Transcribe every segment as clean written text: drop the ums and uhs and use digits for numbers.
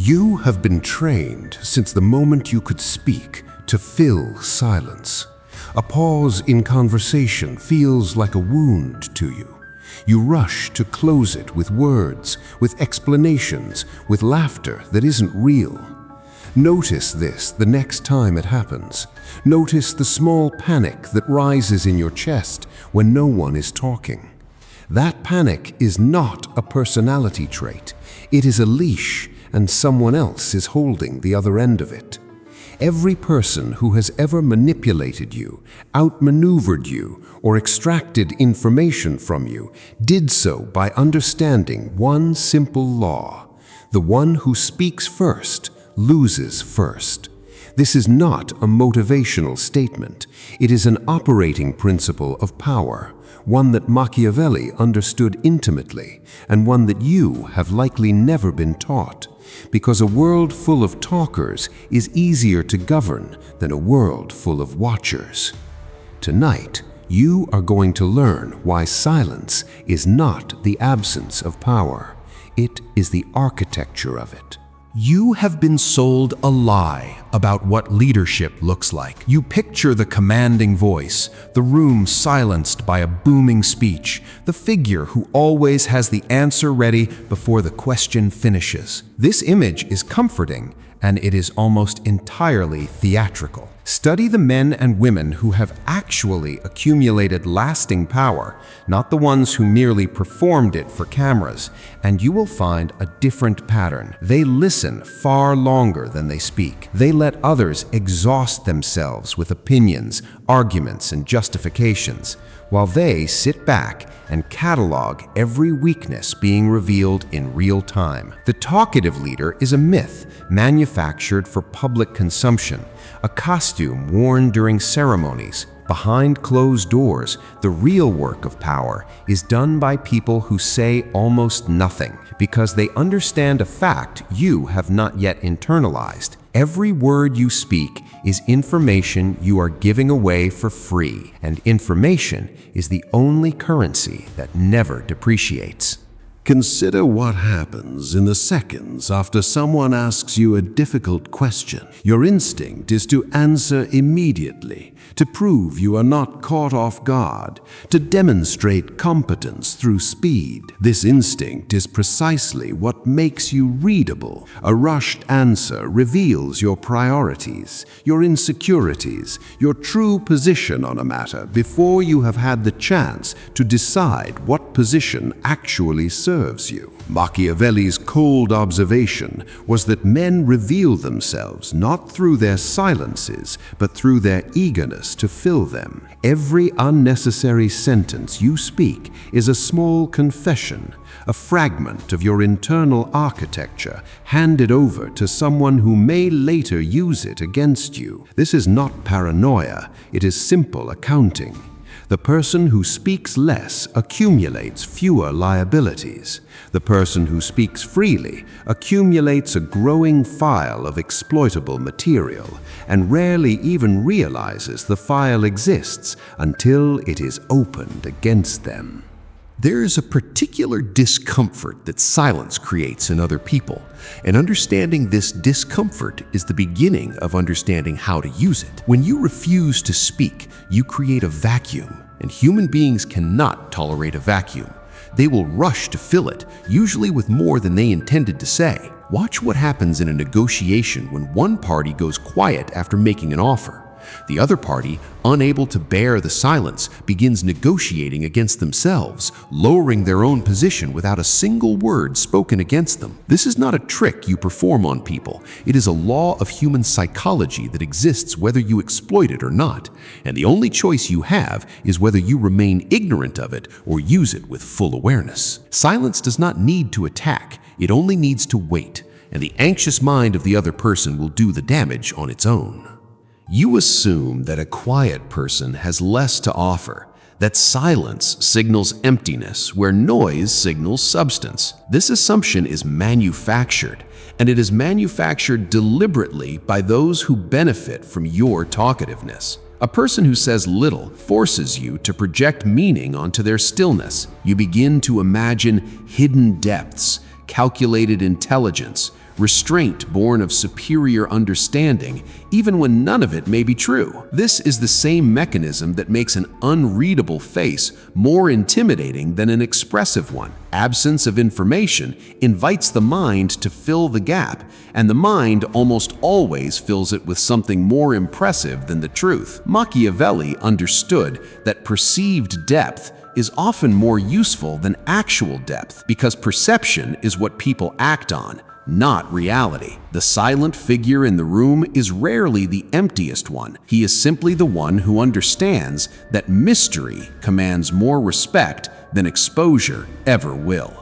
You have been trained since the moment you could speak to fill silence. A pause in conversation feels like a wound to you. You rush to close it with words, with explanations, with laughter that isn't real. Notice this the next time it happens. Notice the small panic that rises in your chest when no one is talking. That panic is not a personality trait. It is a leash, and someone else is holding the other end of it. Every person who has ever manipulated you, outmaneuvered you, or extracted information from you did so by understanding one simple law. The one who speaks first loses first. This is not a motivational statement. It is an operating principle of power, one that Machiavelli understood intimately, and one that you have likely never been taught, because a world full of talkers is easier to govern than a world full of watchers. Tonight, you are going to learn why silence is not the absence of power. It is the architecture of it. You have been sold a lie about what leadership looks like. You picture the commanding voice, the room silenced by a booming speech, the figure who always has the answer ready before the question finishes. This image is comforting, and it is almost entirely theatrical. Study the men and women who have actually accumulated lasting power, not the ones who merely performed it for cameras, and you will find a different pattern. They listen far longer than they speak. They let others exhaust themselves with opinions, arguments, and justifications, while they sit back and catalog every weakness being revealed in real time. The talkative leader is a myth manufactured for public consumption, a costume worn during ceremonies. Behind closed doors, the real work of power is done by people who say almost nothing because they understand a fact you have not yet internalized. Every word you speak is information you are giving away for free, and information is the only currency that never depreciates. Consider what happens in the seconds after someone asks you a difficult question. Your instinct is to answer immediately, to prove you are not caught off guard, to demonstrate competence through speed. This instinct is precisely what makes you readable. A rushed answer reveals your priorities, your insecurities, your true position on a matter before you have had the chance to decide what position actually serves you. Machiavelli's cold observation was that men reveal themselves not through their silences, but through their eagerness to fill them. Every unnecessary sentence you speak is a small confession, a fragment of your internal architecture handed over to someone who may later use it against you. This is not paranoia, it is simple accounting. The person who speaks less accumulates fewer liabilities. The person who speaks freely accumulates a growing file of exploitable material and rarely even realizes the file exists until it is opened against them. There is a particular discomfort that silence creates in other people, and understanding this discomfort is the beginning of understanding how to use it. When you refuse to speak, you create a vacuum, and human beings cannot tolerate a vacuum. They will rush to fill it, usually with more than they intended to say. Watch what happens in a negotiation when one party goes quiet after making an offer. The other party, unable to bear the silence, begins negotiating against themselves, lowering their own position without a single word spoken against them. This is not a trick you perform on people. It is a law of human psychology that exists whether you exploit it or not, and the only choice you have is whether you remain ignorant of it or use it with full awareness. Silence does not need to attack, it only needs to wait, and the anxious mind of the other person will do the damage on its own. You assume that a quiet person has less to offer, that silence signals emptiness where noise signals substance. This assumption is manufactured, and it is manufactured deliberately by those who benefit from your talkativeness. A person who says little forces you to project meaning onto their stillness. You begin to imagine hidden depths, calculated intelligence, restraint born of superior understanding, even when none of it may be true. This is the same mechanism that makes an unreadable face more intimidating than an expressive one. Absence of information invites the mind to fill the gap, and the mind almost always fills it with something more impressive than the truth. Machiavelli understood that perceived depth is often more useful than actual depth because perception is what people act on, not reality. The silent figure in the room is rarely the emptiest one. He is simply the one who understands that mystery commands more respect than exposure ever will.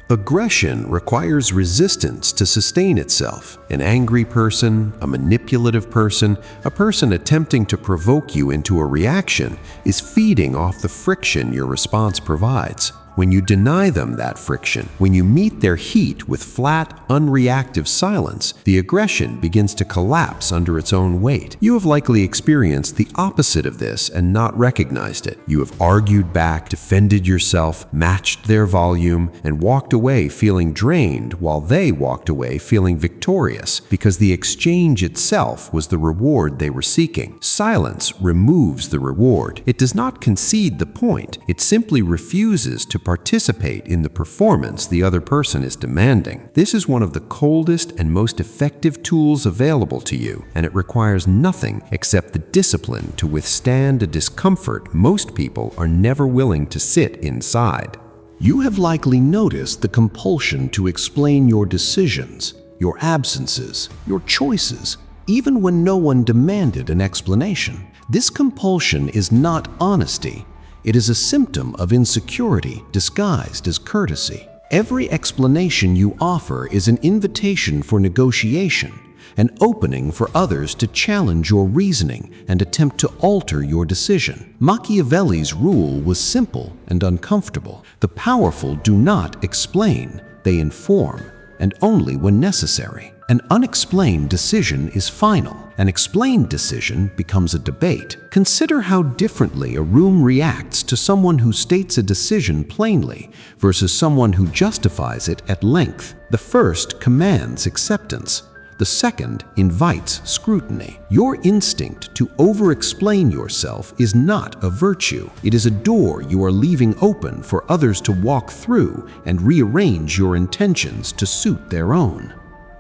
Aggression requires resistance to sustain itself. An angry person, a manipulative person, a person attempting to provoke you into a reaction is feeding off the friction your response provides. When you deny them that friction, when you meet their heat with flat, unreactive silence, the aggression begins to collapse under its own weight. You have likely experienced the opposite of this and not recognized it. You have argued back, defended yourself, matched their volume, and walked away feeling drained while they walked away feeling victorious because the exchange itself was the reward they were seeking. Silence removes the reward. It does not concede the point. It simply refuses to participate in the performance the other person is demanding. This is one of the coldest and most effective tools available to you, and it requires nothing except the discipline to withstand a discomfort most people are never willing to sit inside. You have likely noticed the compulsion to explain your decisions, your absences, your choices, even when no one demanded an explanation. This compulsion is not honesty. It is a symptom of insecurity disguised as courtesy. Every explanation you offer is an invitation for negotiation, an opening for others to challenge your reasoning and attempt to alter your decision. Machiavelli's rule was simple and uncomfortable. The powerful do not explain, they inform, and only when necessary. An unexplained decision is final. An explained decision becomes a debate. Consider how differently a room reacts to someone who states a decision plainly versus someone who justifies it at length. The first commands acceptance. The second invites scrutiny. Your instinct to over-explain yourself is not a virtue. It is a door you are leaving open for others to walk through and rearrange your intentions to suit their own.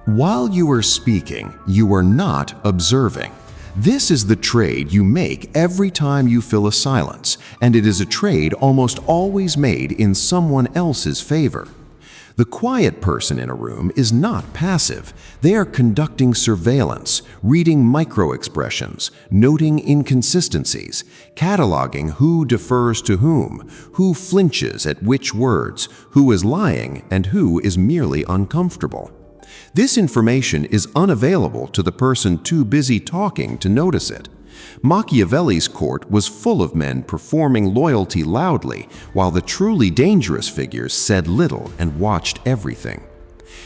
While you are speaking, you are not observing. This is the trade you make every time you fill a silence, and it is a trade almost always made in someone else's favor. The quiet person in a room is not passive. They are conducting surveillance, reading micro-expressions, noting inconsistencies, cataloging who defers to whom, who flinches at which words, who is lying, and who is merely uncomfortable. This information is unavailable to the person too busy talking to notice it. Machiavelli's court was full of men performing loyalty loudly, while the truly dangerous figures said little and watched everything.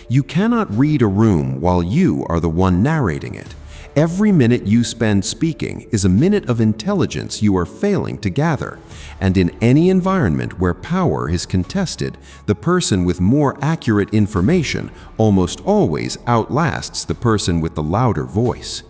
You cannot read a room while you are the one narrating it. Every minute you spend speaking is a minute of intelligence you are failing to gather, and in any environment where power is contested, the person with more accurate information almost always outlasts the person with the louder voice.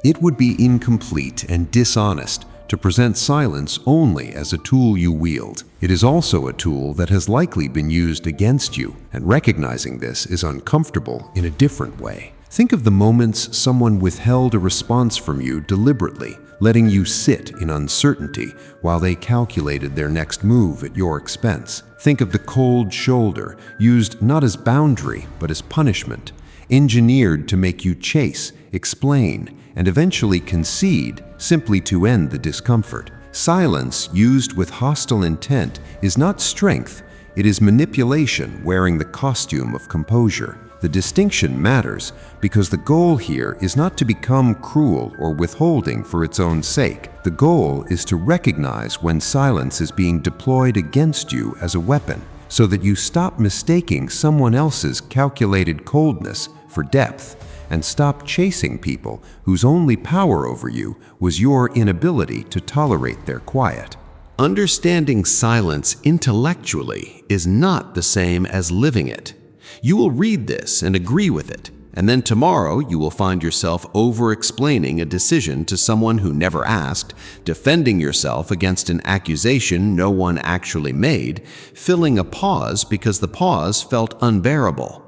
It would be incomplete and dishonest to present silence only as a tool you wield. It is also a tool that has likely been used against you, and recognizing this is uncomfortable in a different way. Think of the moments someone withheld a response from you deliberately, letting you sit in uncertainty while they calculated their next move at your expense. Think of the cold shoulder, used not as boundary but as punishment, engineered to make you chase, explain, and eventually concede simply to end the discomfort. Silence used with hostile intent is not strength, it is manipulation wearing the costume of composure. The distinction matters because the goal here is not to become cruel or withholding for its own sake. The goal is to recognize when silence is being deployed against you as a weapon, so that you stop mistaking someone else's calculated coldness for depth and stop chasing people whose only power over you was your inability to tolerate their quiet. Understanding silence intellectually is not the same as living it. You will read this and agree with it, And then tomorrow you will find yourself over-explaining a decision to someone who never asked, defending yourself against an accusation no one actually made, filling a pause because the pause felt unbearable.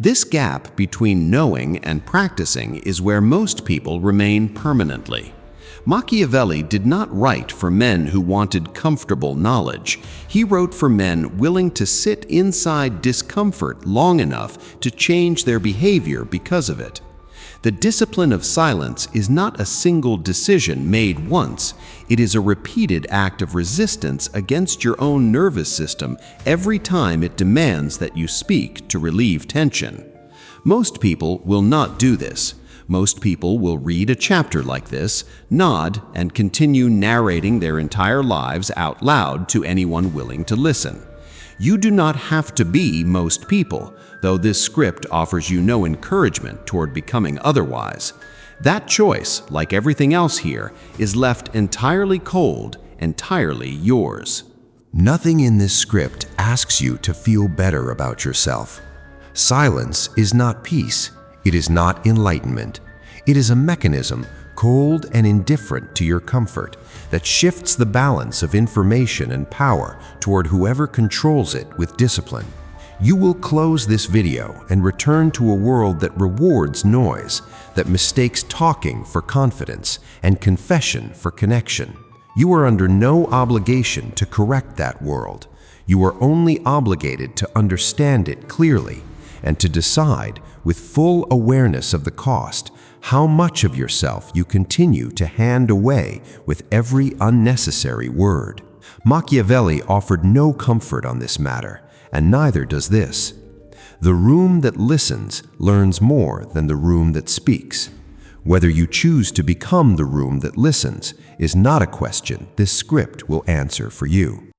This gap between knowing and practicing is where most people remain permanently. Machiavelli did not write for men who wanted comfortable knowledge. He wrote for men willing to sit inside discomfort long enough to change their behavior because of it. The discipline of silence is not a single decision made once. It is a repeated act of resistance against your own nervous system every time it demands that you speak to relieve tension. Most people will not do this. Most people will read a chapter like this, nod, and continue narrating their entire lives out loud to anyone willing to listen. You do not have to be most people, though this script offers you no encouragement toward becoming otherwise. That choice, like everything else here, is left entirely cold, entirely yours. Nothing in this script asks you to feel better about yourself. Silence is not peace. It is not enlightenment. It is a mechanism, cold and indifferent to your comfort, that shifts the balance of information and power toward whoever controls it with discipline. You will close this video and return to a world that rewards noise, that mistakes talking for confidence and confession for connection. You are under no obligation to correct that world. You are only obligated to understand it clearly and to decide, with full awareness of the cost, how much of yourself you continue to hand away with every unnecessary word. Machiavelli offered no comfort on this matter, and neither does this. The room that listens learns more than the room that speaks. Whether you choose to become the room that listens is not a question this script will answer for you.